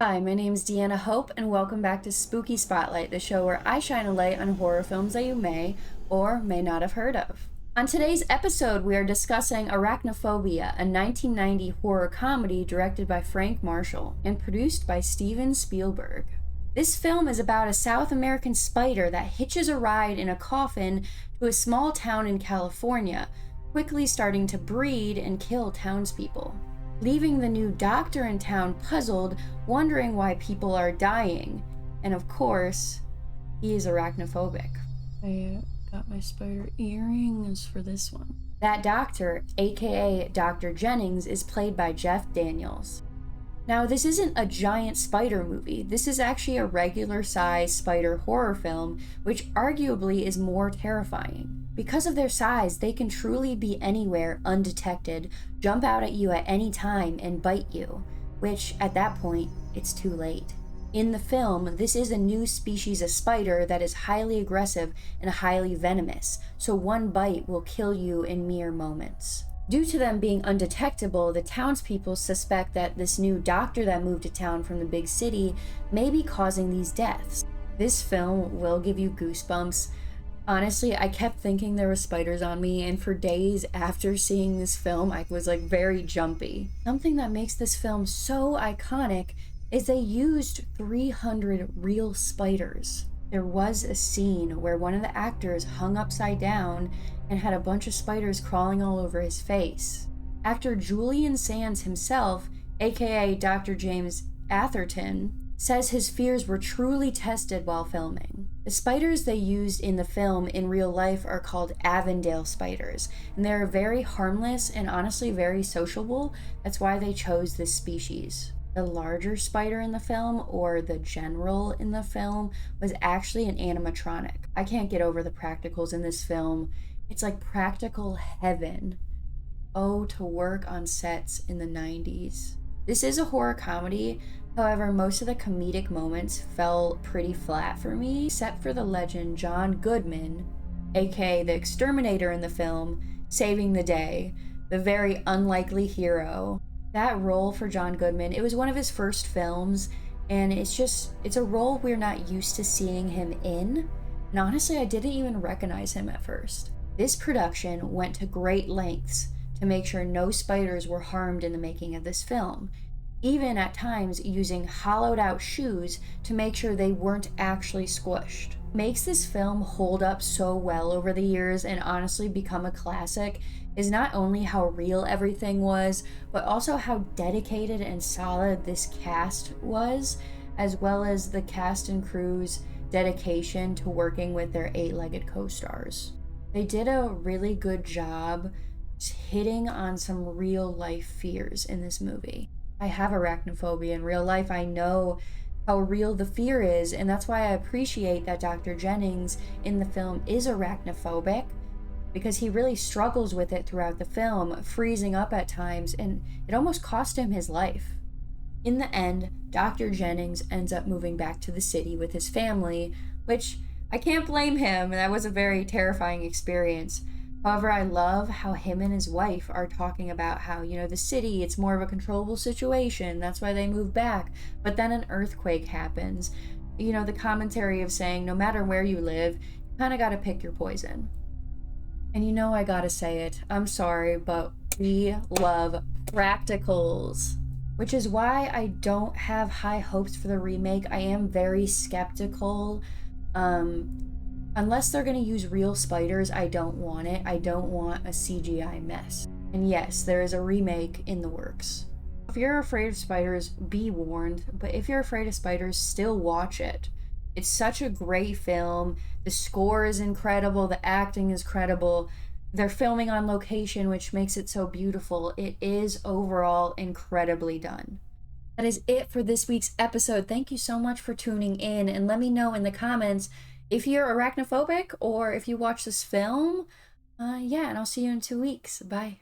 Hi, my name is Deanna Hope, and welcome back to Spooky Spotlight, the show where I shine a light on horror films that you may or may not have heard of. On today's episode, we are discussing Arachnophobia, a 1990 horror comedy directed by Frank Marshall and produced by Steven Spielberg. This film is about a South American spider that hitches a ride in a coffin to a small town in California, quickly starting to breed and kill townspeople, leaving the new doctor in town puzzled, wondering why people are dying. And of course, he is arachnophobic. I got my spider earrings for this one. That doctor, aka Dr. Jennings, is played by Jeff Daniels. Now, this isn't a giant spider movie. This is actually a regular-sized spider horror film, which arguably is more terrifying. Because of their size, they can truly be anywhere undetected, jump out at you at any time, and bite you, which, at that point, it's too late. In the film, this is a new species of spider that is highly aggressive and highly venomous, so one bite will kill you in mere moments. Due to them being undetectable, the townspeople suspect that this new doctor that moved to town from the big city may be causing these deaths. This film will give you goosebumps. Honestly, I kept thinking there were spiders on me, and for days after seeing this film, I was very jumpy. Something that makes this film so iconic is they used 300 real spiders. There was a scene where one of the actors hung upside down and had a bunch of spiders crawling all over his face. Actor Julian Sands himself, aka Dr. James Atherton, says his fears were truly tested while filming. The spiders they used in the film in real life are called Avondale spiders, and they're very harmless and honestly very sociable. That's why they chose this species. The larger spider in the film, or the general in the film, was actually an animatronic. I can't get over the practicals in this film. It's like practical heaven. Oh, to work on sets in the 90s. This is a horror comedy, however, most of the comedic moments fell pretty flat for me, except for the legend John Goodman, aka the exterminator in the film, saving the day, the very unlikely hero. That role for John Goodman, it was one of his first films, and it's a role we're not used to seeing him in, and honestly, I didn't even recognize him at first. This production went to great lengths to make sure no spiders were harmed in the making of this film, even at times using hollowed out shoes to make sure they weren't actually squished. Makes this film hold up so well over the years and honestly become a classic is not only how real everything was, but also how dedicated and solid this cast was, as well as the cast and crew's dedication to working with their 8-legged co-stars. They did a really good job hitting on some real life fears in this movie. I have arachnophobia in real life. I know how real the fear is, and that's why I appreciate that Dr. Jennings in the film is arachnophobic, because he really struggles with it throughout the film, freezing up at times, and it almost cost him his life. In the end, Dr. Jennings ends up moving back to the city with his family, which I can't blame him. That was a very terrifying experience. However, I love how him and his wife are talking about how, the city, it's more of a controllable situation. That's why they move back. But then an earthquake happens. The commentary of saying no matter where you live, you kind of got to pick your poison. And I got to say it. I'm sorry, but we love practicals. Which is why I don't have high hopes for the remake. I am very skeptical. Unless they're going to use real spiders, I don't want it. I don't want a CGI mess. And yes, there is a remake in the works. If you're afraid of spiders, be warned. But if you're afraid of spiders, still watch it. It's such a great film. The score is incredible. The acting is credible. They're filming on location, which makes it so beautiful. It is overall incredibly done. That is it for this week's episode. Thank you so much for tuning in, and let me know in the comments if you're arachnophobic or if you watch this film. And I'll see you in 2 weeks. Bye.